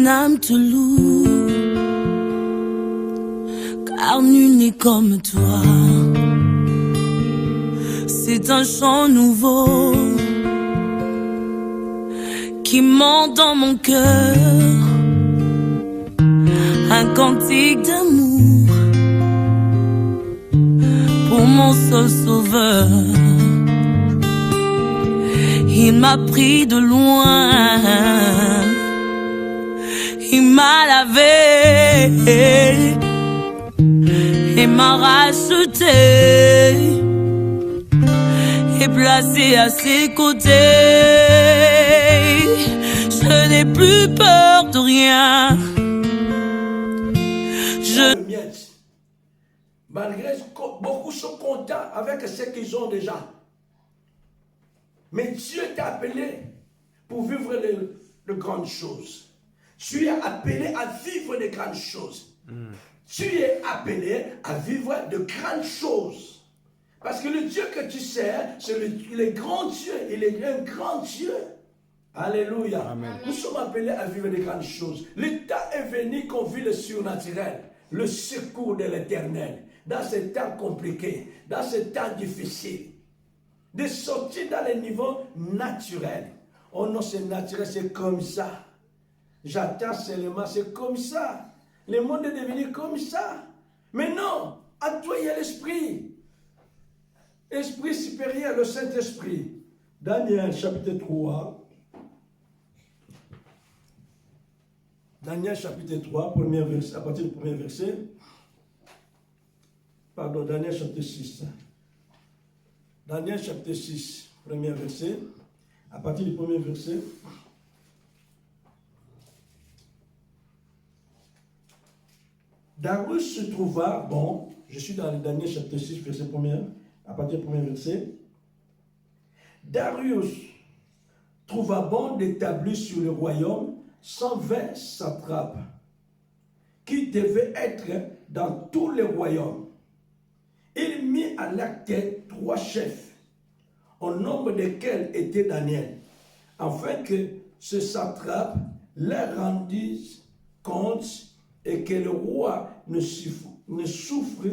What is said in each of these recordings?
mon âme te loue, car nul n'est comme toi. C'est un chant nouveau qui monte dans mon cœur, un cantique d'amour pour mon seul sauveur. Il m'a pris de loin, il m'a lavé et m'a racheté et placé à ses côtés. Je n'ai plus peur de rien. Malgré beaucoup sont contents avec ce qu'ils ont déjà. Mais Dieu t'a appelé pour vivre de grandes choses. Tu es appelé à vivre de grandes choses. Tu es appelé à vivre de grandes choses. Parce que le Dieu que tu sers, c'est le grand Dieu. Il est un grand Dieu. Alléluia. Amen. Nous sommes appelés à vivre de grandes choses. Le temps est venu qu'on vit le surnaturel, le secours de l'Éternel. Dans ces temps compliqués, dans ces temps difficiles, de sortir dans les niveaux naturels. Oh non, c'est naturel, c'est comme ça. J'attends seulement, c'est comme ça. Le monde est devenu comme ça. Mais non, à toi il y a l'esprit. Esprit supérieur, le Saint-Esprit. Daniel chapitre 3. Daniel chapitre 3, premier verset, à partir du premier verset. Pardon, Daniel chapitre 6. Daniel chapitre 6, premier verset, à partir du premier verset. Darius se trouva, bon, je suis dans Daniel chapitre 6, verset 1er, à partir du premier verset. Darius trouva bon d'établir sur le royaume 120 satrapes, qui devaient être dans tous les royaumes. Il mit à la tête 3 chefs, au nombre desquels était Daniel, afin que ce satrape leur rendisse compte et que le roi ne souffre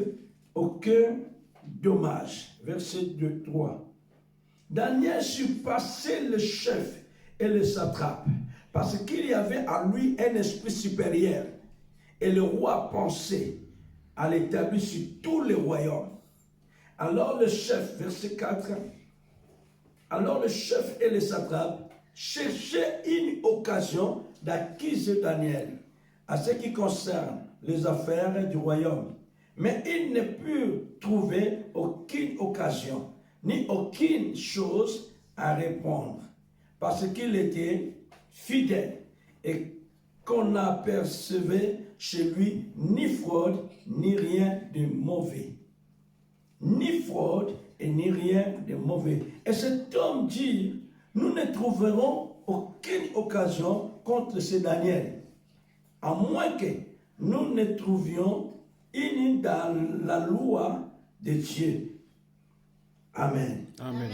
aucun dommage. Verset 2, 3. Daniel surpassait le chef et le satrape, parce qu'il y avait en lui un esprit supérieur, et le roi pensait à l'établir sur tous les royaumes. Alors le chef, verset 4, alors le chef et les satrapes cherchaient une occasion d'accuser Daniel à ce qui concerne les affaires du royaume. Mais ils ne purent trouver aucune occasion, ni aucune chose à répondre, parce qu'il était fidèle et qu'on n'apercevait chez lui ni fraude, ni rien de mauvais. Ni fraude et ni rien de mauvais. Et cet homme dit, nous ne trouverons aucune occasion contre ce Daniel, à moins que nous ne trouvions une dans la loi de Dieu. Amen. Amen.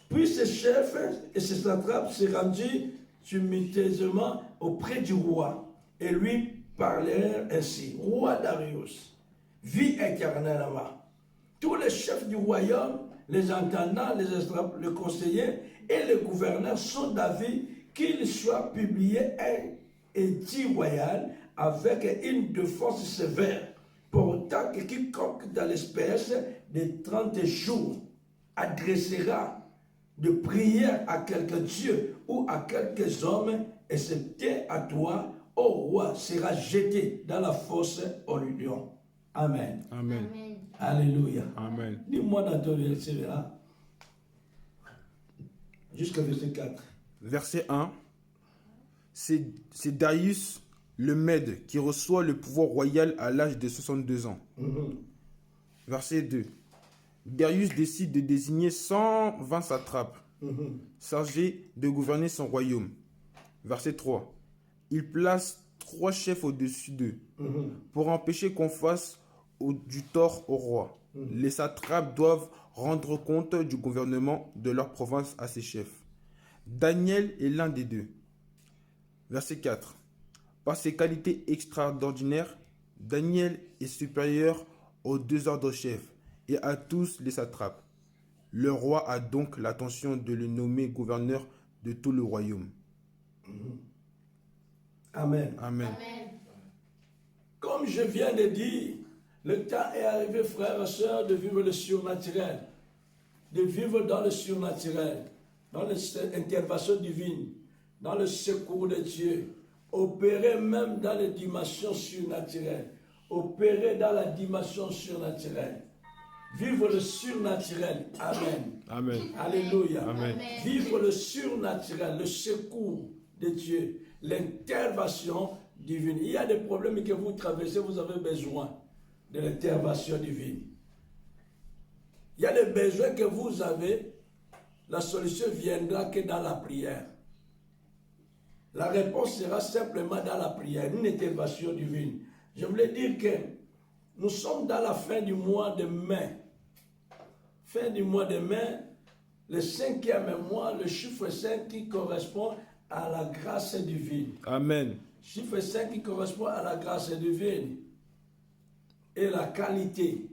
Puis ce chef et ce satrape se rendirent tumultueusement auprès du roi et lui parlèrent ainsi. Roi Darius, vie éternellement. Tous les chefs du royaume, les intendants, les satrapes, les conseillers et les gouverneurs sont d'avis qu'il soit publié un édit royal avec une défense sévère, pour autant que quiconque dans l'espèce de 30 jours adressera de prière à quelque Dieu ou à quelques hommes, excepté à toi, ô roi, sera jeté dans la fosse au lion. Amen. Amen. Alléluia. Amen. Dis-moi dans ton verset là, jusqu'au verset 4. Verset 1. C'est Darius le Mède qui reçoit le pouvoir royal à l'âge de 62 ans. Verset 2. Darius décide de désigner 120 satrapes chargés de gouverner son royaume. Verset 3. Il place 3 chefs au-dessus d'eux pour empêcher qu'on fasse du tort au roi. Les satrapes doivent rendre compte du gouvernement de leur province à ses chefs. Daniel est l'un des deux. Verset 4. Par ses qualités extraordinaires, Daniel est supérieur aux 2 ordres-chefs et à tous les satrapes. Le roi a donc l'attention de le nommer gouverneur de tout le royaume. Amen. Amen. Comme je viens de dire, le temps est arrivé, frères et sœurs, de vivre le surnaturel, de vivre dans le surnaturel, dans l'intervention divine, dans le secours de Dieu, opérer même dans les dimensions surnaturelles, opérer dans la dimension surnaturelle, vivre le surnaturel. Amen. Amen. Alléluia. Amen. Vivre le surnaturel, le secours de Dieu, l'intervention divine. Il y a des problèmes que vous traversez, vous avez besoin de l'intervention divine. Il y a des besoins que vous avez, la solution viendra que dans la prière. La réponse sera simplement dans la prière, une intervention divine. Je voulais dire que nous sommes dans la fin du mois de mai. Fin du mois de mai, le 5e mois, le chiffre 5 qui correspond à la grâce divine. Amen. Chiffre 5 qui correspond à la grâce divine et la qualité.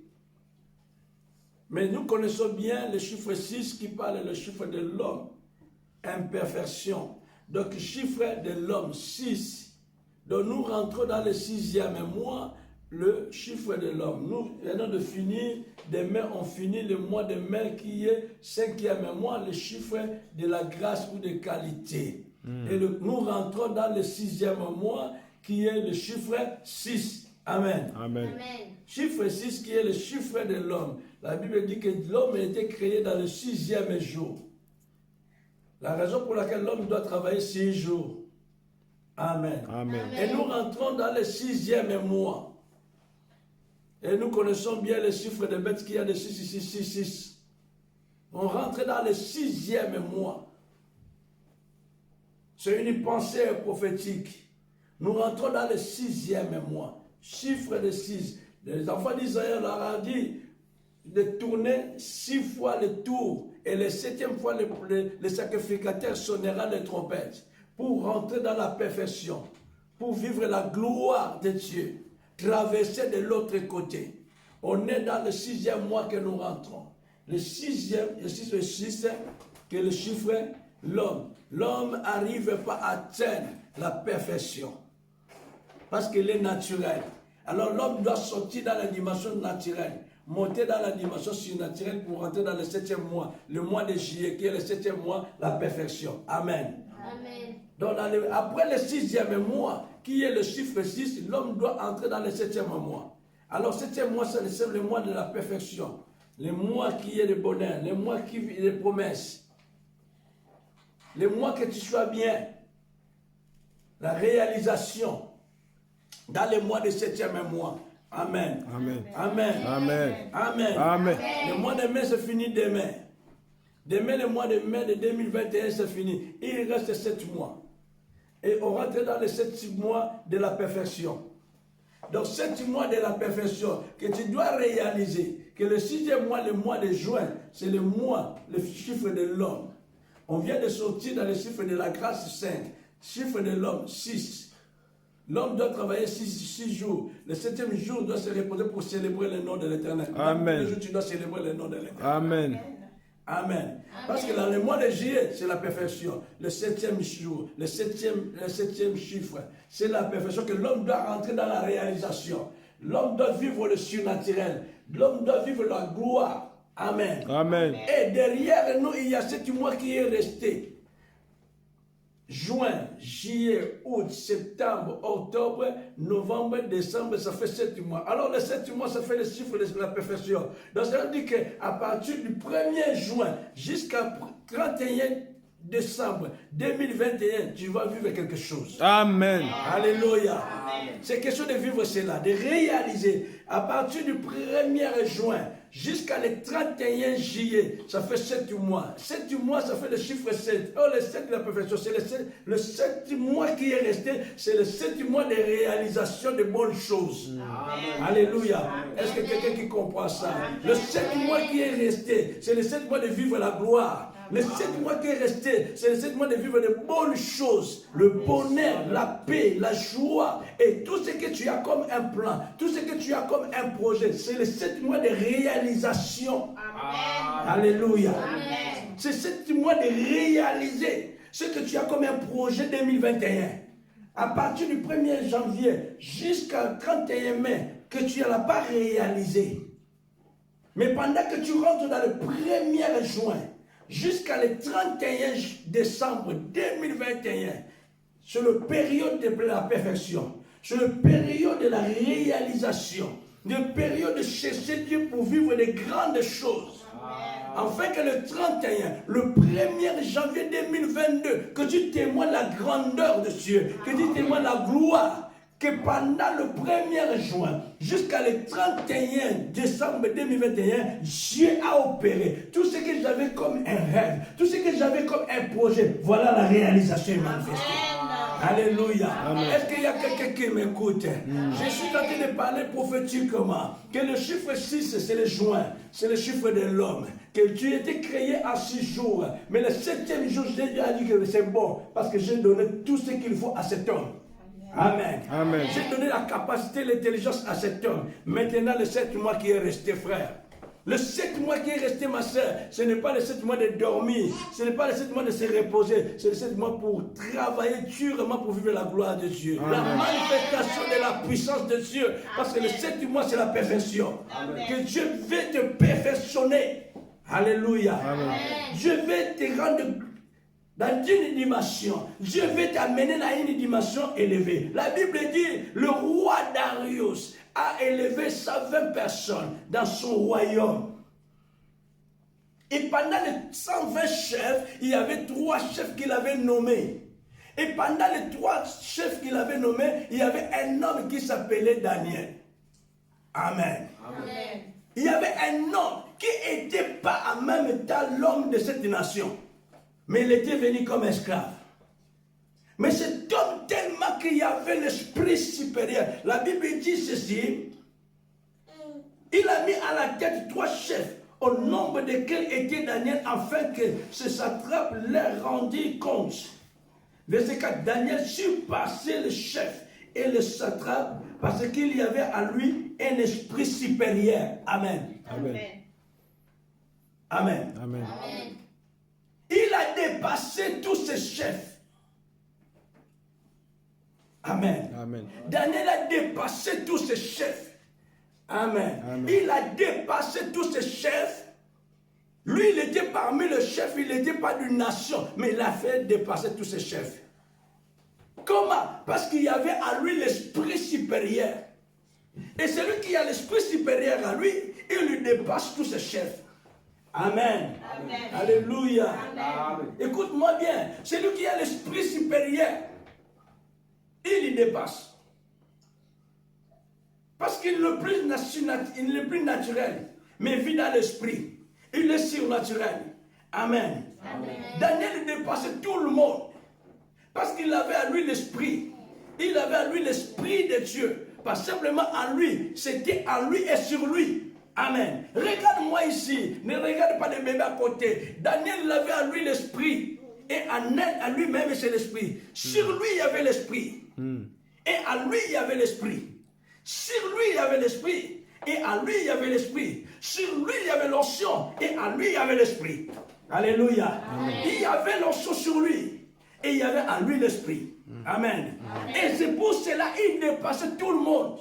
Mais nous connaissons bien le chiffre 6 qui parle le chiffre de l'homme, imperfection. Donc chiffre de l'homme 6. Donc nous rentrons dans le 6e mois, le chiffre de l'homme. Nous venons de finir, demain on finit le mois de mai qui est 5e mois, le chiffre de la grâce ou de qualité. Et nous rentrons dans le 6e mois qui est le chiffre 6. Amen. Amen. Chiffre 6 qui est le chiffre de l'homme. La Bible dit que l'homme a été créé dans le 6e jour. La raison pour laquelle l'homme doit travailler 6 jours. Amen. Amen. Et nous rentrons dans le 6e mois. Et nous connaissons bien le chiffre de bêtes qu'il y a de 6, 6, 6, 6. On rentre dans le 6e mois. C'est une pensée prophétique. Nous rentrons dans le 6e mois. Chiffre de 6. Les enfants d'Israël leur a dit de tourner 6 fois le tour. Et le 7e fois, le sacrificateur sonnera les trompettes pour rentrer dans la perfection, pour vivre la gloire de Dieu, traverser de l'autre côté. On est dans le 6e mois que nous rentrons. Le 6e, le 6, qui est le chiffre, l'homme. L'homme n'arrive pas à atteindre la perfection parce qu'il est naturel. Alors l'homme doit sortir dans la dimension naturelle, monter dans la dimension surnaturelle pour rentrer dans le 7e mois, le mois de juillet, qui est le 7e mois, la perfection. Amen. Amen. Donc après le 6e mois, qui est le chiffre 6, l'homme doit entrer dans le 7e mois. Alors 7e mois, c'est le mois de la perfection, le mois qui est le bonheur, le mois qui est les promesses, le mois que tu sois bien, la réalisation dans le mois de 7e mois. Amen. Amen. Amen. Amen. Amen. Amen. Le mois de mai, c'est fini demain. Demain, le mois de mai de 2021, c'est fini. Il reste 7 mois. Et on rentre dans les 7 mois de la perfection. Donc 7 mois de la perfection que tu dois réaliser. Que le 6e mois, le mois de juin, c'est le mois, le chiffre de l'homme. On vient de sortir dans le chiffre de la grâce 5. Chiffre de l'homme 6. L'homme doit travailler 6 jours. Le 7e jour doit se reposer pour célébrer le nom de l'Éternel. Amen. Le jour tu dois célébrer le nom de l'Éternel. Amen. Amen. Parce que dans le mois de juillet, c'est la perfection. Le 7e jour, le 7e chiffre, c'est la perfection que l'homme doit rentrer dans la réalisation. L'homme doit vivre le surnaturel. L'homme doit vivre la gloire. Amen. Amen. Et derrière nous, il y a 7 mois qui est resté. Juin, juillet, août, septembre, octobre, novembre, décembre, ça fait 7 mois. Alors les 7 mois, ça fait le chiffre de la perfection. Donc ça veut dire qu'à partir du 1er juin jusqu'à 31 décembre 2021, tu vas vivre quelque chose. Amen. Alléluia. C'est question de vivre cela, de réaliser. À partir du 1er juin jusqu'à le 31 juillet, ça fait 7 mois. 7 mois, ça fait le chiffre 7. Oh, le 7 de la perfection, c'est le 7 mois qui est resté, c'est le 7 mois de réalisation de bonnes choses. Amen. Alléluia. Est-ce que quelqu'un qui comprend ça? Le 7 mois qui est resté, c'est le 7 mois de vivre la gloire. Les 7 mois qui est resté, c'est les 7 mois de vivre de bonnes choses. Le bonheur, la paix, la joie et tout ce que tu as comme un plan, tout ce que tu as comme un projet, c'est les 7 mois de réalisation. Amen. Alléluia. Amen. C'est 7 mois de réaliser ce que tu as comme un projet 2021. À partir du 1er janvier jusqu'au 31 mai, que tu n'as pas réalisé. Mais pendant que tu rentres dans le 1er juin, jusqu'à le 31 décembre 2021, c'est la période de la perfection, c'est la période de la réalisation, la période de chercher Dieu pour vivre de grandes choses. Afin que le 31, le 1er janvier 2022, que tu témoignes la grandeur de Dieu, que tu témoignes la gloire, que pendant le 1er juin jusqu'à le 31 décembre 2021, Dieu a opéré tout ce que j'avais comme un rêve, tout ce que j'avais comme un projet. Voilà la réalisation manifestée. Alléluia. Est-ce qu'il y a quelqu'un qui m'écoute? Je suis en train de parler prophétiquement que le chiffre 6, c'est le juin, c'est le chiffre de l'homme. Que tu étais créé à 6 jours, mais le 7e jour, Jésus a dit que c'est bon, parce que j'ai donné tout ce qu'il faut à cet homme. Amen. Amen. J'ai donné la capacité, l'intelligence à cet homme. Maintenant, le 7 mois qui est resté, frère. Le 7 mois qui est resté, ma soeur, ce n'est pas le 7 mois de dormir, ce n'est pas le 7 mois de se reposer, c'est le 7 mois pour travailler durement pour vivre la gloire de Dieu. Amen. La manifestation de la puissance de Dieu. Parce que le 7 mois, c'est la perfection. Amen. Que Dieu veut te perfectionner. Alléluia. Amen. Dieu veut te rendre dans une dimension. Dieu veut t'amener dans une dimension élevée. La Bible dit, le roi Darius a élevé 120 personnes dans son royaume. Et pendant les 120 chefs, il y avait 3 chefs qu'il avait nommés. Et pendant les 3 chefs qu'il avait nommés, il y avait un homme qui s'appelait Daniel. Amen. Amen. Il y avait un homme qui n'était pas en même temps l'homme de cette nation. Mais il était venu comme esclave. Mais cet homme, tellement qu'il y avait l'esprit supérieur, la Bible dit ceci, il a mis à la tête 3 chefs, au nombre desquels était Daniel, afin que ce satrape leur rendît compte. Verset 4, Daniel surpassait le chef et le satrape, parce qu'il y avait à lui un esprit supérieur. Amen. Amen. Amen. Amen. Amen. Il a dépassé tous ses chefs. Amen. Amen. Daniel a dépassé tous ses chefs. Amen. Amen. Il a dépassé tous ses chefs. Lui, il était parmi les chefs, il n'était pas d'une nation, mais il a fait dépasser tous ses chefs. Comment? Parce qu'il y avait à lui l'esprit supérieur. Et celui qui a l'esprit supérieur à lui, il lui dépasse tous ses chefs. Amen. Amen. Alléluia. Amen. Écoute-moi bien. Celui qui a l'esprit supérieur, il y dépasse. Parce qu'il n'est plus naturel, mais vit dans l'esprit. Il est surnaturel. Amen. Amen. Daniel dépassait tout le monde. Parce qu'il avait à lui l'esprit. Il avait à lui l'esprit de Dieu. Pas simplement en lui. C'était en lui et sur lui. Amen. Regarde-moi ici. Ne regarde pas les bébés à côté. Daniel il avait à lui l'esprit. Et en lui-même c'est l'esprit. Sur lui il y avait l'esprit. Et en lui il y avait l'esprit. Sur lui il y avait l'esprit. Et en lui il y avait l'esprit. Sur lui il y avait l'onction. Et en lui il y avait l'esprit. Alléluia. Amen. Il y avait l'onction sur lui. Et il y avait en lui l'esprit. Amen. Et c'est pour cela qu'il dépassait tout le monde.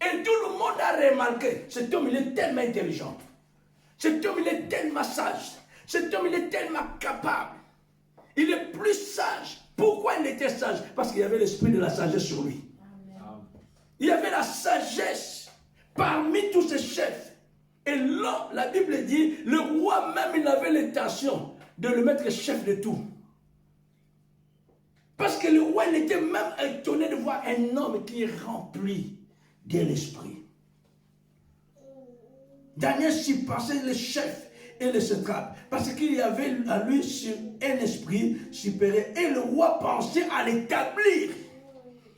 Et tout le monde a remarqué, cet homme il est tellement intelligent. Cet homme il est tellement sage. Cet homme il est tellement capable. Il est plus sage. Pourquoi il était sage? Parce qu'il y avait l'esprit de la sagesse sur lui. Amen. Il y avait la sagesse parmi tous ses chefs. Et là, la Bible dit, le roi même il avait l'intention de le mettre chef de tout. Parce que le roi il était même étonné de voir un homme qui est rempli de l'esprit. Daniel surpassait les chefs et les satrapes parce qu'il y avait à lui un esprit supérieur et le roi pensait à l'établir.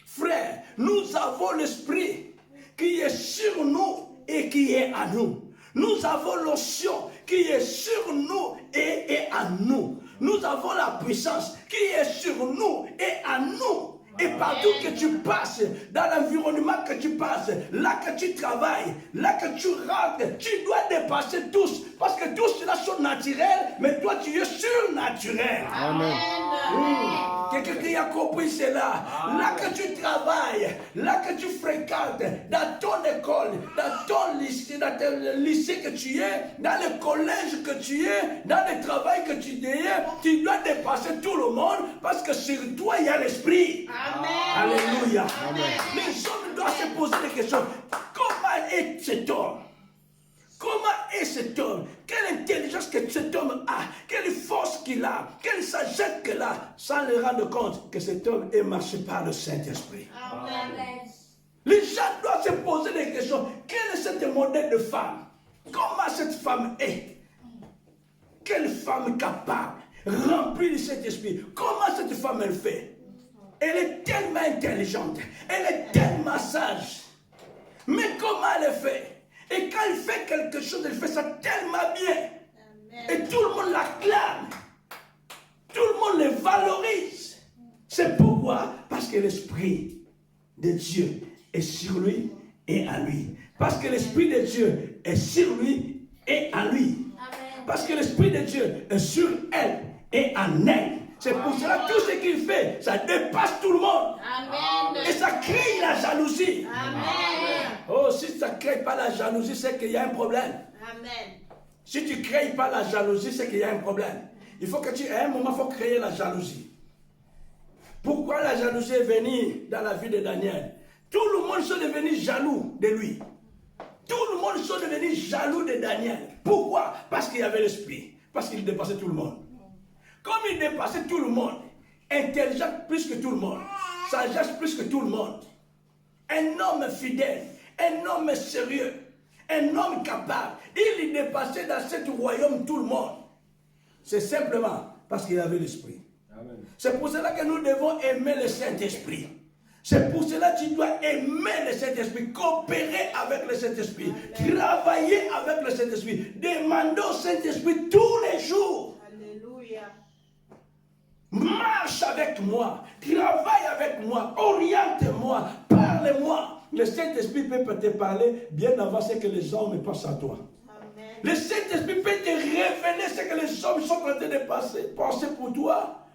Frère, nous avons l'esprit qui est sur nous et qui est à nous. Nous avons l'onction qui est sur nous et en nous. Nous avons la puissance qui est sur nous et en nous. Et partout que tu passes, dans l'environnement que tu passes, là que tu travailles, là que tu rentres, tu dois dépasser tous. Parce que tous ceux-là sont naturels, mais toi tu es surnaturel. Amen. Quelqu'un qui a compris cela, là que tu travailles, là que tu fréquentes, dans ton école, dans ton lycée, dans le lycée que tu es, dans le collège que tu es, dans le travail que tu es, tu dois dépasser tout le monde parce que sur toi il y a l'esprit. Amen. Alléluia. Amen. Les hommes doivent se poser des questions. Comment est cet homme? Comment est cet homme? Quelle intelligence que cet homme a? Quelle force qu'il a? Quelle sagesse qu'il a? Sans le rendre compte que cet homme est marché par le Saint-Esprit. Amen. Les gens doivent se poser des questions. Quel est cet modèle de femme? Comment cette femme est? Quelle femme capable, remplie de cet esprit? Comment cette femme elle fait? Elle est tellement intelligente. Elle est tellement sage. Mais comment elle fait? Et quand elle fait quelque chose, elle fait ça tellement bien. Et tout le monde l'acclame. Tout le monde le valorise. C'est pourquoi? Parce que l'Esprit de Dieu est sur lui et en lui. Parce que l'Esprit de Dieu est sur lui et en lui. Parce que l'Esprit de Dieu est sur elle et en elle. C'est pour cela que tout ce qu'il fait, ça dépasse tout le monde. Amen. Et ça crée la jalousie. Amen. Oh, si ça ne crée pas la jalousie, c'est qu'il y a un problème. Amen. Si tu ne crées pas la jalousie, c'est qu'il y a un problème. Il faut que à un moment, il faut créer la jalousie. Pourquoi la jalousie est venue dans la vie de Daniel? Tout le monde sont devenus jaloux de lui. Tout le monde sont devenus jaloux de Daniel. Pourquoi? Parce qu'il y avait l'esprit. Parce qu'il dépassait tout le monde. Comme il dépassait tout le monde, intelligent plus que tout le monde, sagesse plus que tout le monde, un homme fidèle, un homme sérieux, un homme capable, il dépassait dans ce royaume tout le monde. C'est simplement parce qu'il avait l'esprit. C'est pour cela que nous devons aimer le Saint-Esprit. C'est pour cela que tu dois aimer le Saint-Esprit, coopérer avec le Saint-Esprit, travailler avec le Saint-Esprit, demander au Saint-Esprit tous les jours. Alléluia. Marche avec moi, travaille avec moi, oriente-moi, parle-moi. Le Saint-Esprit peut te parler bien avant ce que les hommes pensent à toi. Amen. Le Saint-Esprit peut te révéler ce que les hommes sont en train de penser pour toi.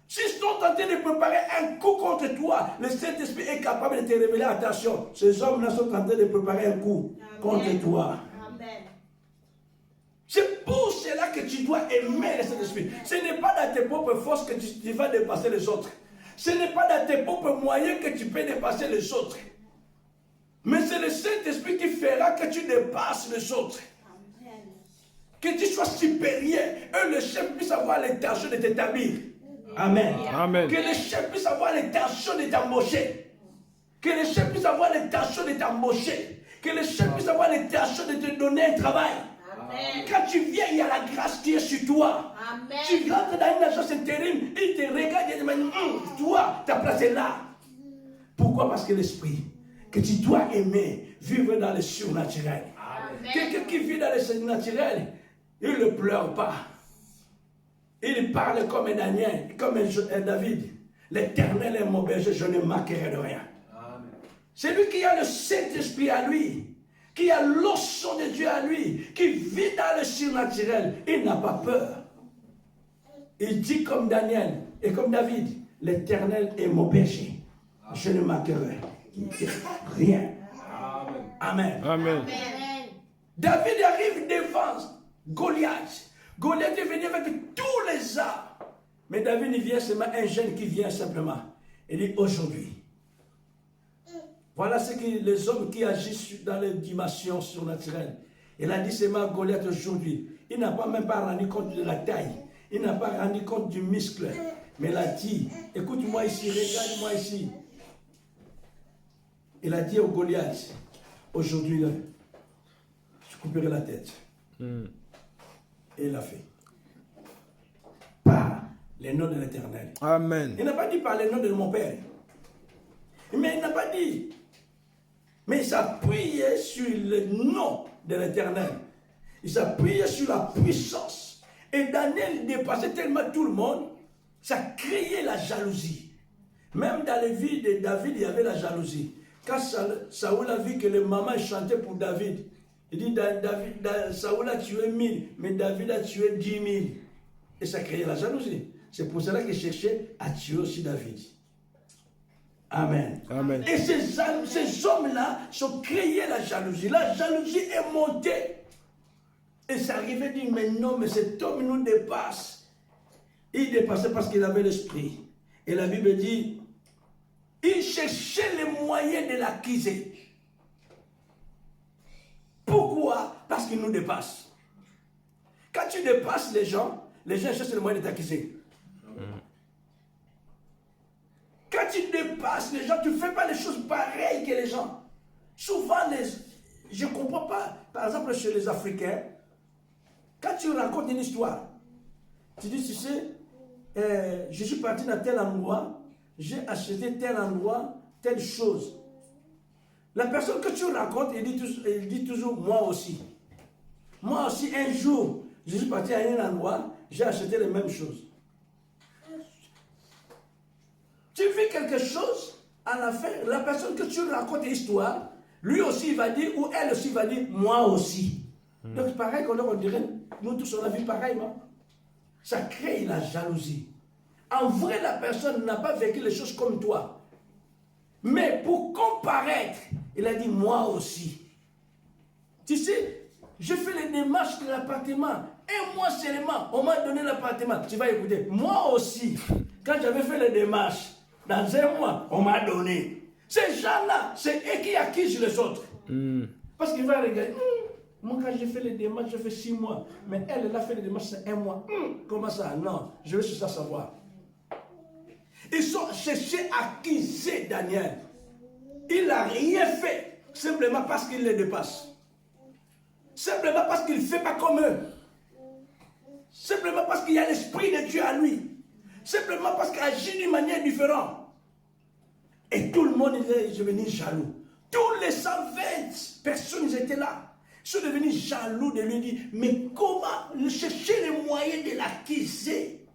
S'ils sont en train de préparer un coup contre toi, le Saint-Esprit est capable de te révéler. Attention, ces hommes-là sont en train de préparer un coup contre toi. Amen. C'est pour cela que tu dois aimer le Saint-Esprit. Ce n'est pas dans tes propres forces que tu vas dépasser les autres. Ce n'est pas dans tes propres moyens que tu peux dépasser les autres. Mais c'est le Saint-Esprit qui fera que tu dépasses les autres. Amen. Que tu sois supérieur. Et le chef puisse avoir l'intention de t'établir. Amen. Amen. Que le chef puisse avoir l'intention de t'embaucher. Que le chef puisse avoir l'intention de t'embaucher. Que le chef puisse avoir l'intention de te donner un travail. Amen. Quand tu viens, il y a la grâce qui est sur toi. Amen. Tu rentres dans une agence intérim, il te regarde et te dit, toi, ta place est là. Pourquoi? Parce que l'esprit, que tu dois aimer, vivre dans le surnaturel. Amen. Quelqu'un qui vit dans le surnaturel, il ne pleure pas. Il parle comme un Daniel, comme un David. L'Éternel est mon berger, je ne manquerai de rien. C'est lui qui a le Saint-Esprit à lui, qui a l'onction de Dieu à lui, qui vit dans le surnaturel. Il n'a pas peur. Il dit comme Daniel et comme David, l'Éternel est mon berger, je ne manquerai rien. Amen. Amen. Amen. David arrive devant Goliath. Goliath est venu avec tous les armes. Mais David, il vient seulement un jeune qui vient simplement. Il dit aujourd'hui. Voilà ce que les hommes qui agissent dans les dimensions surnaturelles. Il a dit seulement à Goliath aujourd'hui. Il n'a pas même pas rendu compte de la taille. Il n'a pas rendu compte du muscle. Mais il a dit, écoute-moi ici, regarde-moi ici. Il a dit au Goliath, aujourd'hui, je couperai la tête. Et il l'a fait. Par le nom de l'Éternel. Amen. Il n'a pas dit par le nom de mon Père. Mais il n'a pas dit. Mais il s'appuyait sur le nom de l'Éternel. Il s'appuyait sur la puissance. Et Daniel dépassait tellement tout le monde, ça créait la jalousie. Même dans les vies de David, il y avait la jalousie. Quand Saoul a vu que les mamans chantaient pour David, il dit Saoul a tué 1000, mais David a tué 10 000. Et ça créait la jalousie. C'est pour cela qu'il cherchait à tuer aussi David. Amen. Amen. Et ces hommes-là sont créés la jalousie. La jalousie est montée. Et ça arrivait de dire, mais non, mais cet homme nous dépasse. Il dépassait parce qu'il avait l'esprit. Et la Bible dit, il cherchait les moyens de l'accuser. Pourquoi? Parce qu'il nous dépasse. Quand tu dépasses les gens cherchent les moyens de t'accuser. Quand tu dépasses les gens, tu ne fais pas les choses pareilles que les gens. Souvent, je ne comprends pas. Par exemple, chez les Africains, quand tu racontes une histoire, tu dis, tu sais, je suis parti dans tel endroit, j'ai acheté tel endroit, telle chose. La personne que tu racontes, elle dit toujours, moi aussi. Moi aussi, un jour, je suis parti à un endroit, j'ai acheté les mêmes choses. Tu vis quelque chose, à la fin, la personne que tu racontes l'histoire, lui aussi va dire, ou elle aussi va dire, moi aussi. Donc pareil, on dirait, nous tous on a vu pareillement. Ça crée la jalousie. En vrai, la personne n'a pas vécu les choses comme toi. Mais pour comparaître, il a dit, moi aussi. Tu sais, je fais les démarches de l'appartement. Un mois seulement, on m'a donné l'appartement. Tu vas écouter, moi aussi. Quand j'avais fait les démarches, dans un mois, on m'a donné. Ces gens-là, c'est eux qui accusent les autres. Parce qu'il va regarder. Moi, quand j'ai fait les démarches, j'ai fait 6 mois. Mais elle a fait les démarches, c'est 1 mois. Comment ça? Non, je veux juste ça savoir. Ils sont cherchés à accuser Daniel. Il n'a rien fait, simplement parce qu'il les dépasse. Simplement parce qu'il ne fait pas comme eux. Simplement parce qu'il y a l'esprit de Dieu à lui. Simplement parce qu'il agit d'une manière différente. Et tout le monde est devenu jaloux. Tous les 120 personnes étaient là. Ils sont devenus jaloux de lui dire, mais comment chercher les moyens de l'accuser?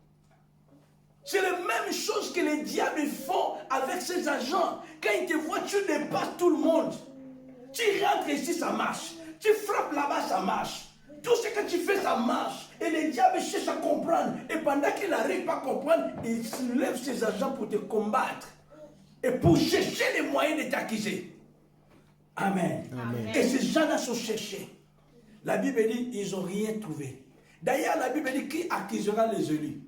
C'est la même chose que les diables font avec ses agents. Quand ils te voient, tu dépasses tout le monde. Tu rentres ici, ça marche. Tu frappes là-bas, ça marche. Tout ce que tu fais, ça marche. Et les diables cherchent à comprendre. Et pendant qu'il n'arrive pas à comprendre, il soulève ses agents pour te combattre. Et pour chercher les moyens de t'accuser. Amen. Amen. Et ces gens-là sont cherchés. La Bible dit, ils n'ont rien trouvé. D'ailleurs, la Bible dit, qui accusera les élus?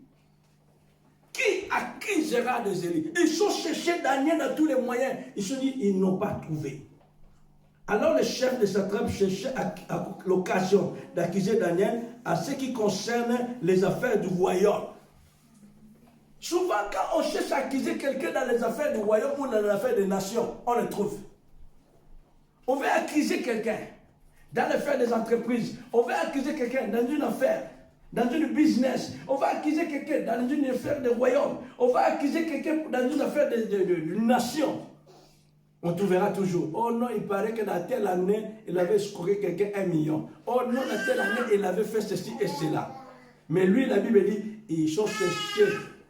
Qui accusera les élus? Ils sont cherchés Daniel dans tous les moyens. Ils se sont dit, ils n'ont pas trouvé. Alors le chef de satrape cherchait à l'occasion d'accuser Daniel à ce qui concerne les affaires du royaume. Souvent, quand on cherche à accuser quelqu'un dans les affaires du royaume ou dans les affaires des nations, on le trouve. On veut accuser quelqu'un dans l'affaire des entreprises. On veut accuser quelqu'un dans une affaire, dans une business. On va accuser quelqu'un dans une affaire de royaume. On va accuser quelqu'un dans une affaire de nation. On trouvera toujours. Oh non, il paraît que dans telle année, il avait escroqué quelqu'un 1 million. Oh non, dans telle année, il avait fait ceci et cela. Mais lui, la Bible dit, ils ont cherché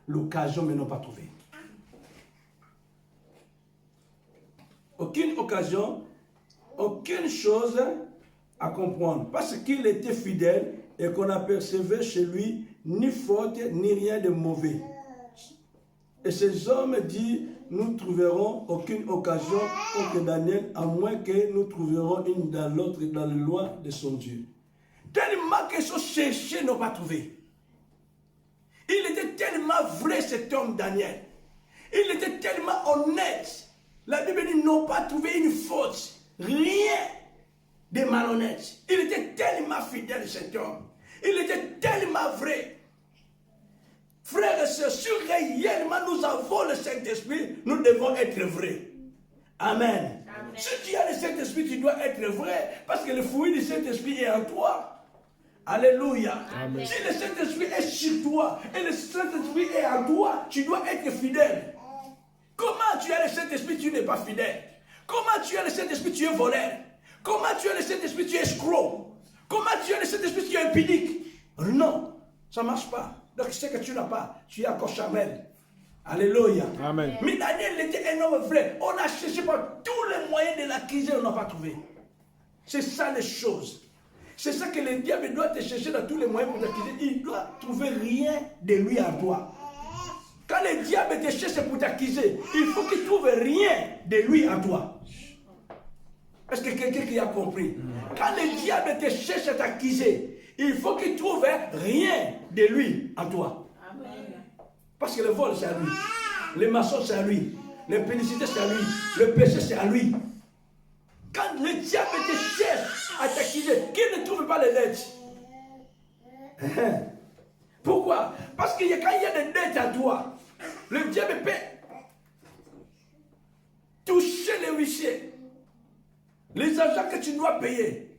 l'occasion, mais n'ont pas trouvé. Aucune occasion, aucune chose à comprendre. Parce qu'il était fidèle et qu'on apercevait chez lui ni faute, ni rien de mauvais. Et ces hommes disent, nous trouverons aucune occasion contre Daniel, à moins que nous trouverons une dans l'autre, dans la loi de son Dieu. Tellement qu'ils sont cherchés, n'ont pas trouvé. Il était tellement vrai cet homme Daniel. Il était tellement honnête. La Bible dit, n'ont pas trouvé une faute. Rien de malhonnête. Il était tellement fidèle cet homme. Il était tellement vrai. Frères et sœurs, si réellement nous avons le Saint-Esprit, nous devons être vrais. Amen. Amen. Si tu as le Saint-Esprit, tu dois être vrai, parce que le fruit du Saint-Esprit est en toi. Alléluia. Amen. Si le Saint-Esprit est sur toi, et le Saint-Esprit est en toi, tu dois être fidèle. Comment tu as le Saint-Esprit, tu n'es pas fidèle? Comment tu as le Saint-Esprit, tu es voleur? Comment tu as le Saint-Esprit, tu es escroc? Comment tu es de cet esprit qui est impudique? Non, ça ne marche pas. Donc ce que tu n'as pas, tu es encore charnel. Alléluia. Amen. Mais Daniel était un homme vrai. On a cherché par tous les moyens de l'accuser, on n'a pas trouvé. C'est ça les choses. C'est ça que le diable doit te chercher dans tous les moyens pour t'accuser. Il doit trouver rien de lui à toi. Quand le diable te cherche pour t'accuser, il faut qu'il trouve rien de lui à toi. Est-ce que quelqu'un qui a compris? Quand le diable te cherche à t'accuser, il faut qu'il trouve rien de lui à toi. Amen. Parce que le vol, c'est à lui. Les maçons, c'est à lui. L'impénicité, c'est à lui. Le péché, c'est à lui. Quand le diable te cherche à t'accuser, qu'il ne trouve pas les dettes. Pourquoi? Parce que quand il y a des dettes à toi, le diable peut toucher les huissiers, les agents que tu dois payer,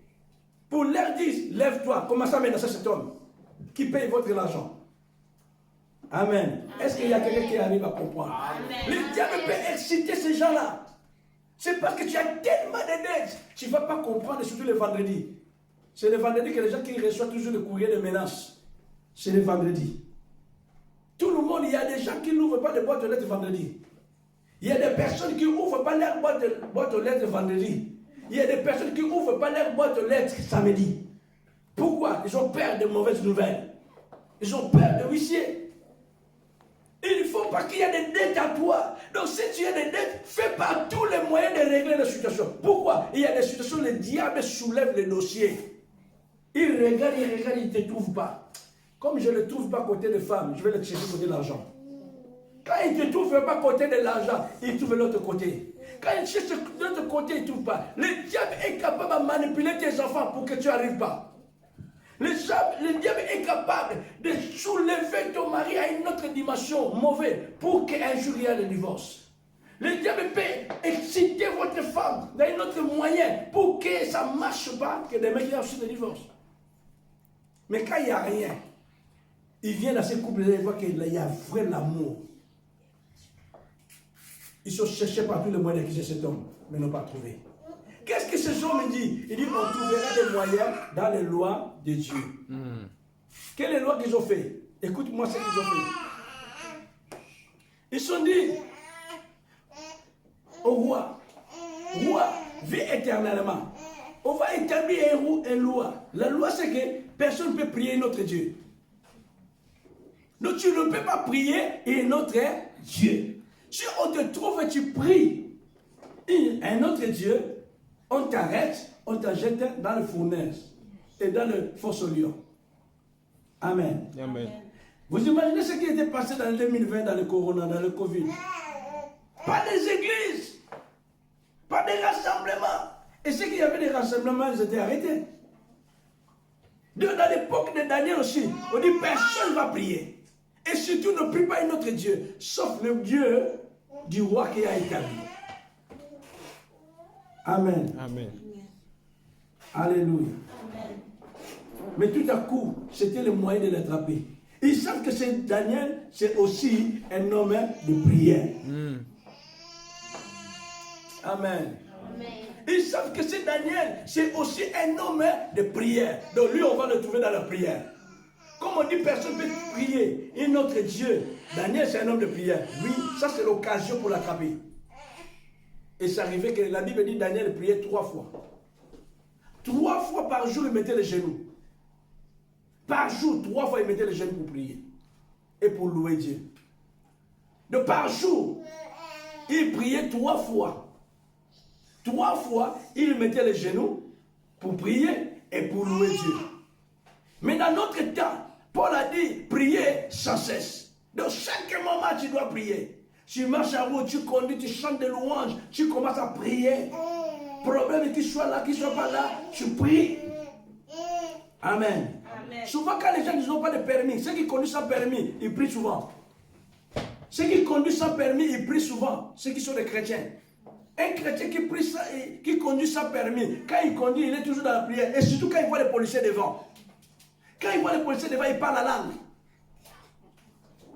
pour leur dire, lève-toi, commencez à menacer cet homme qui paye votre argent. Amen. Est-ce qu'il y a quelqu'un qui arrive à comprendre? Amen. Le diable peut exciter ces gens-là. C'est parce que tu as tellement de dettes, tu ne vas pas comprendre, surtout le vendredi. C'est le vendredi que les gens qui reçoivent toujours le courrier de menaces. C'est le vendredi. Tout le monde, il y a des gens qui n'ouvrent pas de boîte aux lettres vendredi. Il y a des personnes qui n'ouvrent pas leur boîte aux lettres vendredi. Il y a des personnes qui n'ouvrent pas leur boîte aux lettres samedi. Pourquoi? Ils ont peur de mauvaises nouvelles. Ils ont peur de huissiers. Il ne faut pas qu'il y ait des dettes à toi. Donc si tu as des dettes, fais par tous les moyens de régler la situation. Pourquoi? Il y a des situations où le diable soulève le dossier. Il regarde, il ne te trouve pas. Comme je ne le trouve pas côté des femmes, je vais le chercher côté de l'argent. Quand il ne te trouve pas côté de l'argent, il trouve l'autre côté. Quand il cherche de l'autre côté, il ne trouve pas. Le diable est capable de manipuler tes enfants pour que tu n'arrives pas. Le diable est capable de soulever ton mari à une autre dimension mauvaise pour qu'un jour il y ait le divorce. Le diable peut exciter votre femme dans un autre moyen pour que ça ne marche pas, que demain il y a aussi le divorce. Mais quand il n'y a rien, il vient dans ces couples-là, il voit qu'il y a vrai l'amour. Ils sont cherchés par tous les moyens d'accuser cet homme, mais n'ont pas trouvé. Qu'est-ce que ce homme dit? Il dit on trouvera des moyens dans les lois de Dieu. Quelles sont les lois qu'ils ont fait? Écoute-moi ce qu'ils ont fait. Ils se sont dit au roi, vis éternellement. On va établir une loi. La loi, c'est que personne ne peut prier notre Dieu. Donc tu ne peux pas prier un autre Dieu. Si on te trouve et tu pries un autre Dieu, on t'arrête, on te jette dans le fournaise et dans le fosse au lion. Amen. Amen. Vous imaginez ce qui était passé dans le 2020, dans le corona, dans le Covid? Pas des églises, pas des rassemblements. Et ceux qui avaient des rassemblements, ils étaient arrêtés. Dans l'époque de Daniel aussi, on dit personne ne va prier. Et surtout ne prie pas un autre Dieu, sauf le Dieu du roi qui a établi. Amen. Amen. Alléluia. Amen. Mais tout à coup, c'était le moyen de l'attraper. Ils savent que c'est Daniel, c'est aussi un homme de prière. Amen. Amen. Ils savent que c'est Daniel, c'est aussi un homme de prière. Donc lui, on va le trouver dans la prière. Comme on dit, personne ne peut prier un autre Dieu. Daniel, c'est un homme de prière. Lui, ça c'est l'occasion pour l'attraper. Et c'est arrivé que la Bible dit que Daniel priait 3 fois. 3 fois par jour, il mettait les genoux. Par jour, 3 fois, il mettait les genoux pour prier. Et pour louer Dieu. Donc par jour, il priait 3 fois. 3 fois, il mettait les genoux pour prier et pour louer Dieu. Mais dans notre temps, Paul a dit, prier sans cesse. Donc chaque moment, tu dois prier. Tu marches en route, tu conduis, tu chantes des louanges, tu commences à prier. Problème qu'il soit là, qu'il ne soit pas là, tu pries. Amen. Amen. Souvent, quand les gens n'ont pas de permis, ceux qui conduisent sans permis, ils prient souvent. Ceux qui conduisent sans permis, ils prient souvent. Ceux qui sont des chrétiens. Un chrétien qui conduit sans permis, quand il conduit, il est toujours dans la prière. Et surtout quand il voit les policiers devant. Quand il voit les policiers devant, il parle la langue.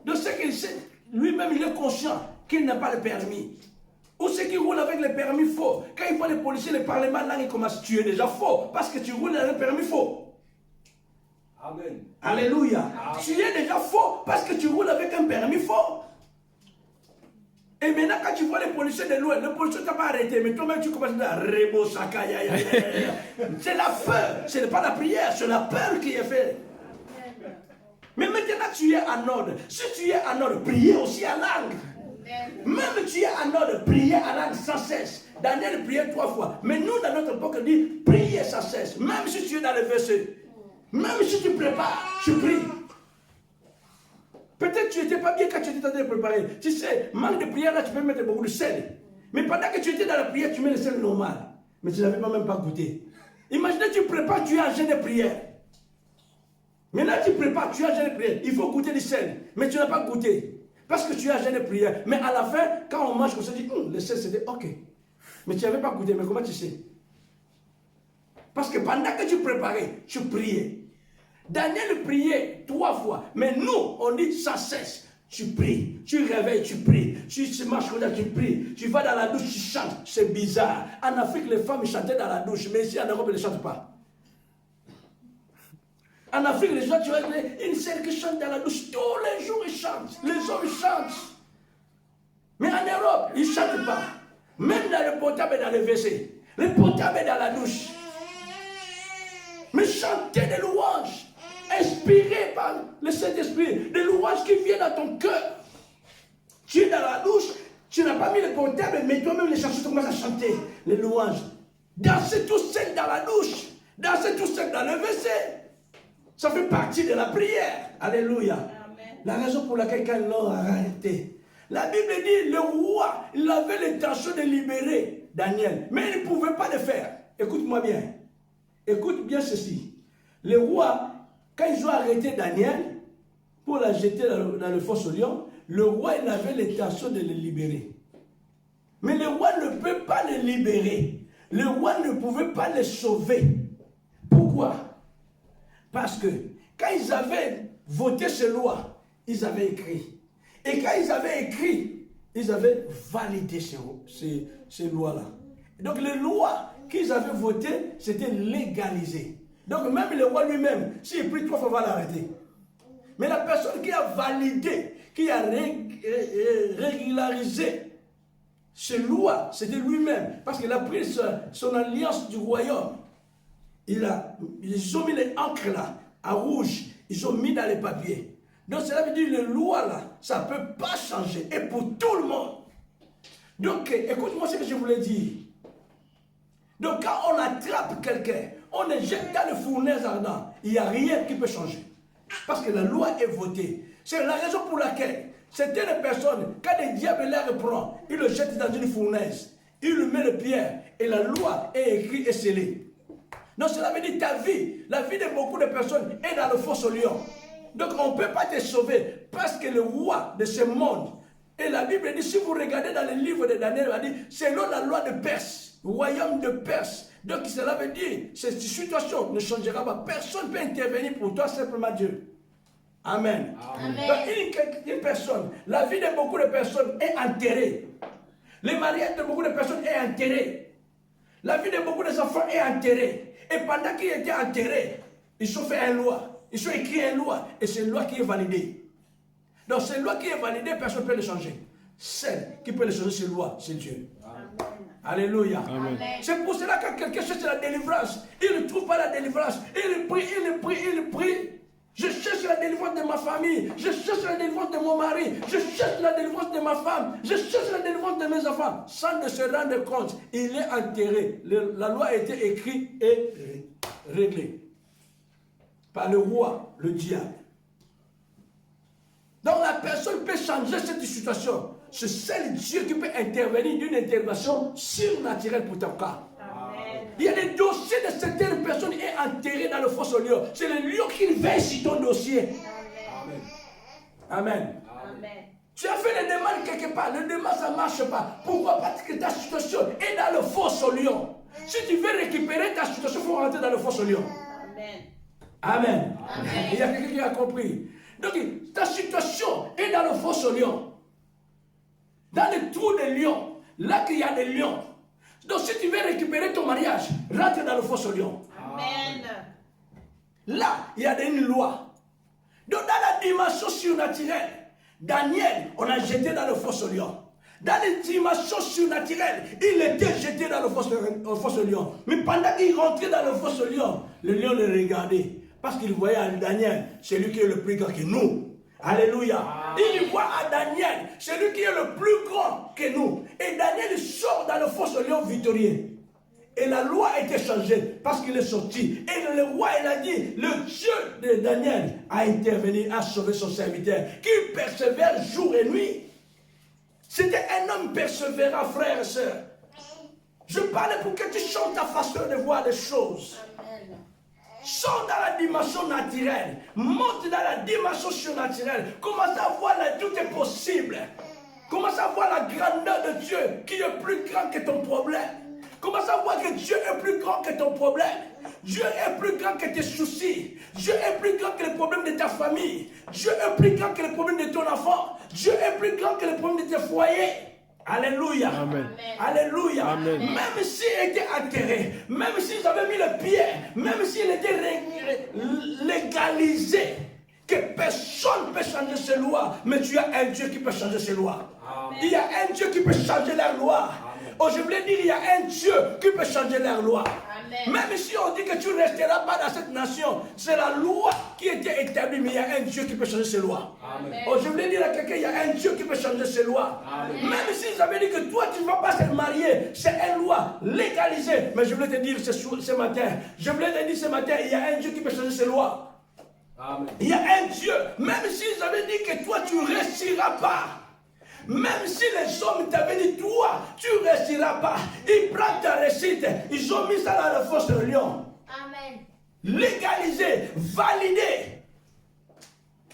Donc, ce qu'il sait, lui-même, il est conscient qu'il n'a pas le permis. Ou ceux qui roulent avec avec les permis faux. Quand ils voient les policiers, les parlements, là, ils commencent. Tu es déjà faux parce que tu roules avec un permis faux. Amen. Alléluia. Amen. Tu es déjà faux parce que tu roules avec un permis faux. Et maintenant, quand tu vois les policiers de loin, le policier ne t'a pas arrêté, mais toi-même, tu commences à rebo, sakaya. C'est la peur, ce n'est pas la prière, c'est la peur qui est faite. Mais maintenant, tu es en ordre. Si tu es en ordre, priez aussi en langue. Même tu es en ordre, priez en langue sans cesse. Daniel priait 3 fois. Mais nous, dans notre époque, on dit priez sans cesse. Même si tu es dans le verset, même si tu prépares, tu pries. Peut-être que tu n'étais pas bien quand tu étais en train de préparer. Tu sais, manque de prière, là, tu peux mettre beaucoup de sel. Mais pendant que tu étais dans la prière, tu mets le sel normal. Mais tu n'avais même pas goûté. Imaginez, tu prépares, tu es en jeûne de prière. Maintenant, tu prépares, tu es en jeûne de prière. Il faut goûter du sel. Mais tu n'as pas goûté. Parce que tu es en jeûne de prière. Mais à la fin, quand on mange, on se dit, le sel, c'était ok. Mais tu n'avais pas goûté. Mais comment tu sais? Parce que pendant que tu préparais, tu priais. Daniel priait 3 fois. Mais nous, on dit sans cesse. Tu pries, tu réveilles, tu pries. Tu marches comme ça, tu pries. Tu vas dans la douche, tu chantes. C'est bizarre. En Afrique, les femmes chantaient dans la douche. Mais ici, en Europe, elles ne chantent pas. En Afrique, les gens, tu vois, une sœur qui chante dans la douche. Tous les jours, ils chantent. Les hommes chantent. Mais en Europe, ils ne chantent pas. Même dans le portable et dans le WC. Le portable est dans la douche. Mais chanter des louanges. Inspiré par le Saint-Esprit, des louanges qui viennent dans ton cœur. Tu es dans la douche, tu n'as pas mis le portable, mais toi-même les chansons, tu commences à chanter les louanges. Danser tout seul dans la douche, danser tout seul dans le WC. Ça fait partie de la prière. Alléluia. Amen. La raison pour laquelle ils l'ont arrêté. La Bible dit, le roi, il avait l'intention de libérer Daniel, mais il ne pouvait pas le faire. Écoute-moi bien. Écoute bien ceci. Le roi, quand ils ont arrêté Daniel pour la jeter dans le fosse au lion, le roi il avait l'intention de le libérer. Mais le roi ne peut pas le libérer. Le roi ne pouvait pas le sauver. Pourquoi? Parce que quand ils avaient voté ces lois, ils avaient écrit. Et quand ils avaient écrit, ils avaient validé ces lois-là. Donc les lois qu'ils avaient votées, c'était légalisé. Donc même le roi lui-même, s'il prie 3 fois, va l'arrêter. Mais la personne qui a validé, qui a régularisé ces lois, c'était lui-même. Parce qu'il a pris son alliance du royaume. Ils ont mis les encres là, à rouge. Ils ont mis dans les papiers. Donc cela veut dire que les lois là, ça ne peut pas changer. Et pour tout le monde. Donc écoute-moi ce que je voulais dire. Donc quand on attrape quelqu'un, on le jette dans le fournaise ardent, il n'y a rien qui peut changer. Parce que la loi est votée. C'est la raison pour laquelle certaines personnes, quand le diable les reprend, il le jette dans une fournaise, il lui met le pierre, et la loi est écrite et scellée. Donc cela veut dire ta vie, la vie de beaucoup de personnes est dans le fosse au lion. Donc on ne peut pas te sauver, parce que le roi de ce monde, et la Bible dit, si vous regardez dans le livre de Daniel, il dit, selon la loi de Perse, royaume de Perse. Donc cela veut dire, cette situation ne changera pas. Personne ne peut intervenir pour toi, simplement Dieu. Amen. Amen. Donc une personne, la vie de beaucoup de personnes est enterrée. Le mariage de beaucoup de personnes est enterré. La vie de beaucoup d'enfants est enterrée. Et pendant qu'ils étaient enterrés, ils ont fait une loi. Ils ont écrit une loi. Et c'est une loi qui est validée. Donc cette loi qui est validée, personne ne peut le changer. Celle qui peut le changer, cette loi, c'est Dieu. Amen. Alléluia. C'est pour cela que quand quelqu'un cherche la délivrance, il ne trouve pas la délivrance. Il prie, il prie, il prie. Je cherche la délivrance de ma famille. Je cherche la délivrance de mon mari. Je cherche la délivrance de ma femme. Je cherche la délivrance de mes enfants. Sans ne se rendre compte, il est enterré. La loi a été écrite et réglée par le roi, le diable. Donc la personne peut changer cette situation. C'est seul Dieu qui peut intervenir d'une intervention surnaturelle pour ton cas. Amen. Il y a des dossiers de certaines personnes qui sont enterrés dans le fosse au lion. C'est le lion qui veille sur ton dossier. Amen. Amen. Amen. Tu as fait les demandes quelque part, les demandes ça ne marche pas. Pourquoi? Parce que ta situation est dans le fosse au lion. Si tu veux récupérer ta situation, il faut rentrer dans le fosse au lion. Amen. Amen. Amen. Il y a quelqu'un qui a compris. Donc ta situation est dans le fosse au lion. Dans le trou de lion, là qu'il y a des lions. Donc si tu veux récupérer ton mariage, rentre dans le fosse aux lions. Amen. Là, il y a une loi. Donc dans la dimension surnaturelle, Daniel, on a jeté dans le fosse aux lions. Dans les dimensions surnaturelles, il était jeté dans le fosse aux lions. Mais pendant qu'il rentrait dans le fosse aux lions, le lion le regardait. Parce qu'il voyait en Daniel, celui qui est le plus grand que nous. Alléluia. Il voit à Daniel, celui qui est le plus grand que nous. Et Daniel sort dans le fosse aux lions victorieux. Et la loi a été changée parce qu'il est sorti. Et le roi, il a dit, le Dieu de Daniel a intervenu, a sauvé son serviteur, qui persévère jour et nuit. C'était un homme persévérant, frères et sœurs. Je parle pour que tu changes ta façon de voir les choses. Sors dans la dimension naturelle, monte dans la dimension surnaturelle, commence à voir là, tout est possible. Commence à voir la grandeur de Dieu qui est plus grand que ton problème. Commence à voir que Dieu est plus grand que ton problème. Dieu est plus grand que tes soucis. Dieu est plus grand que les problèmes de ta famille. Dieu est plus grand que les problèmes de ton enfant. Dieu est plus grand que les problèmes de tes foyers. Alléluia. Amen. Alléluia. Amen. Même s'il était atterré, même s'ils avaient mis le pied, même s'il était légalisé, que personne ne peut changer ses lois, mais tu as un Dieu qui peut changer ses lois. Amen. Il y a un Dieu qui peut changer leurs lois. Oh, je voulais dire, il y a un Dieu qui peut changer leurs lois. Amen. Même si on dit que tu ne resteras pas dans cette nation, c'est la loi qui était établie, mais il y a un Dieu qui peut changer ses lois. Amen. Oh, je voulais dire à quelqu'un, il y a un Dieu qui peut changer ses lois. Amen. Même s'ils avaient dit que toi, tu ne vas pas se marier, c'est une loi légalisée. Mais je voulais te dire ce matin, il y a un Dieu qui peut changer ses lois. Amen. Il y a un Dieu, même s'ils avaient dit que toi, tu ne réussiras pas. Même si les hommes t'avaient dit, toi, tu ne réussiras pas, ils prennent ta réussite, ils ont mis ça dans la fosse de lion. Amen. Légalisé, validé.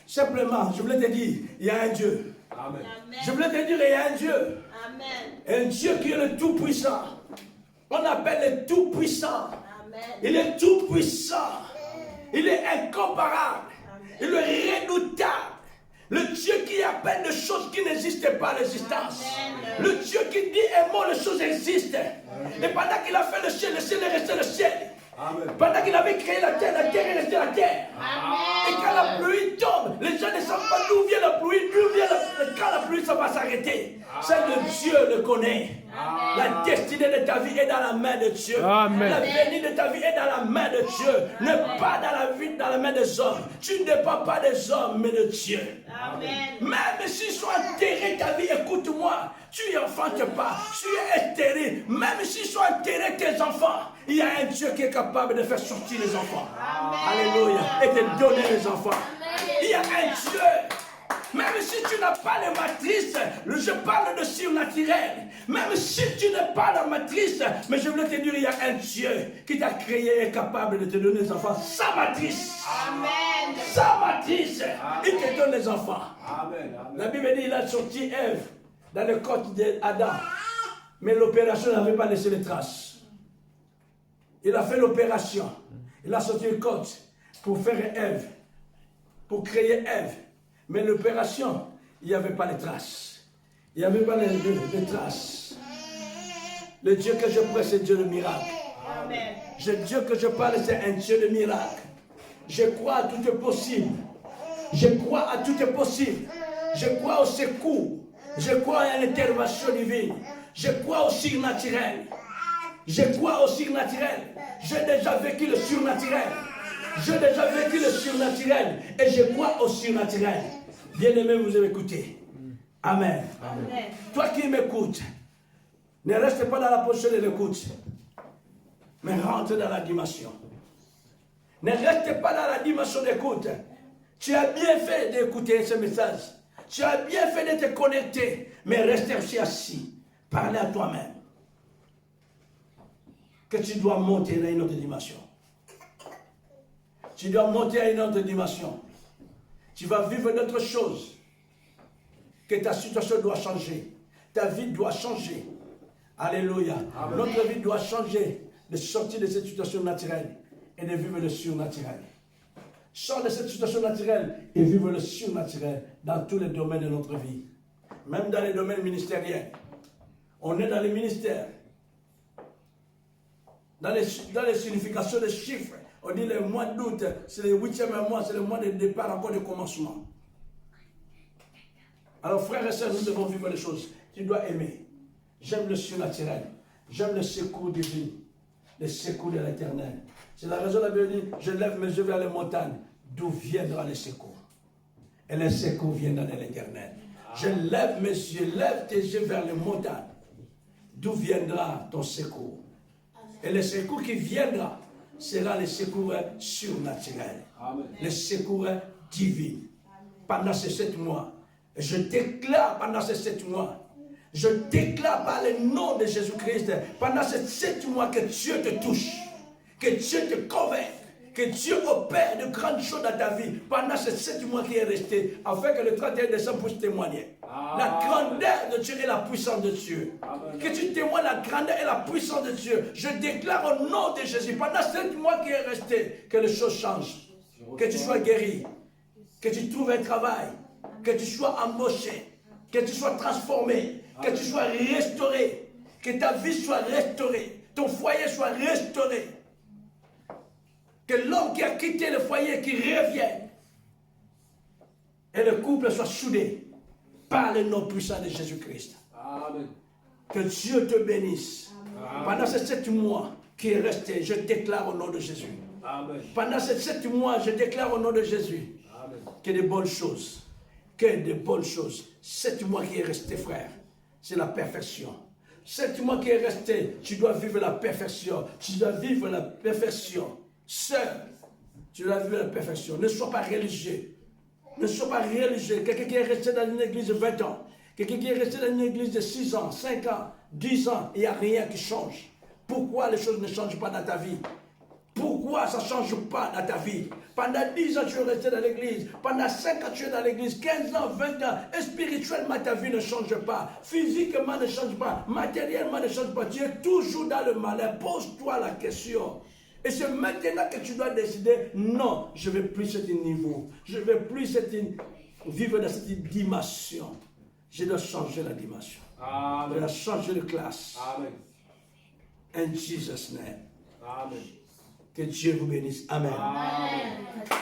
Simplement, je voulais te dire, il y a un Dieu. Amen. Je voulais te dire, il y a un Dieu. Amen. Un Dieu qui est le Tout-Puissant. On appelle le Tout-Puissant. Il est Tout-Puissant. Il est incomparable. Amen. Il est redoutable. Le Dieu qui appelle des choses qui n'existent pas à l'existence. Le Dieu qui dit un mot, les choses existent. Amen. Et pendant qu'il a fait le ciel est resté le ciel. Amen. Pendant qu'il avait créé la terre est restée la terre. Amen. Et quand la pluie tombe, les gens ne savent pas d'où vient la pluie, quand la pluie ça va s'arrêter. C'est le Dieu le connaît. Amen. La destinée de ta vie est dans la main de Dieu. Amen. L'avenir de ta vie est dans la main de Dieu. Ne pas dans la vie, dans la main des hommes. Tu ne dépends pas des hommes, mais de Dieu. Amen. Même s'ils sont enterrés ta vie, écoute-moi. Tu n'enfantes pas. Tu es stérile. Même s'ils sont enterrés tes enfants, il y a un Dieu qui est capable de faire sortir les enfants. Amen. Alléluia. Et de donner les enfants. Amen. Il y a un Dieu. Même si tu n'as pas les matrices, je parle de surnaturel. Même si tu n'as pas la matrice, mais je voulais te dire, il y a un Dieu qui t'a créé et est capable de te donner les enfants sans matrice. Amen. Sans matrice, il te donne les enfants. Amen. La Bible dit, il a sorti Ève dans le corps d'Adam. Mais l'opération n'avait pas laissé les traces. Il a fait l'opération. Il a sorti le corps pour faire Ève, pour créer Ève. Mais l'opération, il n'y avait pas les traces. Il n'y avait pas les traces. Le Dieu que je prie, c'est Dieu de miracle. Amen. Le Dieu que je parle, c'est un Dieu de miracle. Je crois à tout est possible. Je crois à tout est possible. Je crois au secours. Je crois à l'intervention divine. Je crois au surnaturel. Je crois au surnaturel. J'ai déjà vécu le surnaturel. J'ai déjà vécu le surnaturel et je crois au surnaturel. Bien-aimé, vous avez écouté. Amen. Amen. Toi qui m'écoutes, ne reste pas dans la position de l'écoute, mais rentre dans la dimension. Ne reste pas dans la dimension d'écoute. Tu as bien fait d'écouter ce message. Tu as bien fait de te connecter, mais reste aussi assis. Parlez à toi-même. Que tu dois monter dans une autre dimension. Tu dois monter à une autre dimension. Tu vas vivre d'autres choses. Que ta situation doit changer. Ta vie doit changer. Alléluia. Amen. Notre vie doit changer. De sortir de cette situation naturelle et de vivre le surnaturel. Sors de cette situation naturelle et vivre le surnaturel dans tous les domaines de notre vie. Même dans les domaines ministériels. On est dans les ministères. Dans les significations des chiffres, on dit le mois d'août, c'est le 8e mois, c'est le mois de départ, encore de commencement. Alors frères et sœurs, nous devons vivre les choses. Tu dois aimer. J'aime le surnaturel. J'aime le secours divin. Le secours de l'éternel. C'est la raison de la Bible dit, je lève mes yeux vers les montagnes. D'où viendra le secours? Et le secours viendra de l'éternel. Je lève mes yeux, lève tes yeux vers les montagnes. D'où viendra ton secours? Et le secours qui viendra sera le secours surnaturel. Le secours divin. Pendant ces 7 mois, je déclare pendant ces 7 mois, je déclare par le nom de Jésus-Christ, pendant ces 7 mois que Dieu te touche, que Dieu te convainc, que Dieu opère de grandes choses dans ta vie pendant ces 7 mois qui est resté, afin que le 31 décembre puisse témoigner. La grandeur de Dieu et la puissance de Dieu. Que tu témoignes la grandeur et la puissance de Dieu. Je déclare au nom de Jésus, pendant 7 mois qui est resté, que les choses changent. Que tu sois guéri, que tu trouves un travail, que tu sois embauché, que tu sois transformé, que tu sois restauré, que ta vie soit restaurée, ton foyer soit restauré. Que l'homme qui a quitté le foyer, qui revienne, et le couple soit soudé par le nom puissant de Jésus-Christ. Amen. Que Dieu te bénisse. Pendant ces 7 mois qui est resté, je déclare au nom de Jésus. Amen. Pendant ces 7 mois, je déclare au nom de Jésus Amen. que de bonnes choses, que de bonnes choses. 7 mois qui est resté, frère, c'est la perfection. 7 mois qui est resté, tu dois vivre la perfection. Tu dois vivre la perfection. Sœur, tu dois vivre la perfection. Ne sois pas religieux. Ne sois pas religieux. Quelqu'un qui est resté dans une église de 20 ans, quelqu'un qui est resté dans une église de 6 ans, 5 ans, 10 ans, il n'y a rien qui change. Pourquoi les choses ne changent pas dans ta vie? Pourquoi ça ne change pas dans ta vie? Pendant 10 ans, tu es resté dans l'église. Pendant 5 ans, tu es dans l'église. 15 ans, 20 ans. Et spirituellement, ta vie ne change pas. Physiquement, ne change pas. Matériellement, ne change pas. Tu es toujours dans le malin. Pose-toi la question. Et c'est maintenant que tu dois décider, non, je ne veux plus ce niveau. Je ne veux plus vivre dans cette dimension. Je dois changer la dimension. Amen. Je dois changer de classe. Amen. In Jesus' name. Amen. Que Dieu vous bénisse. Amen. Amen.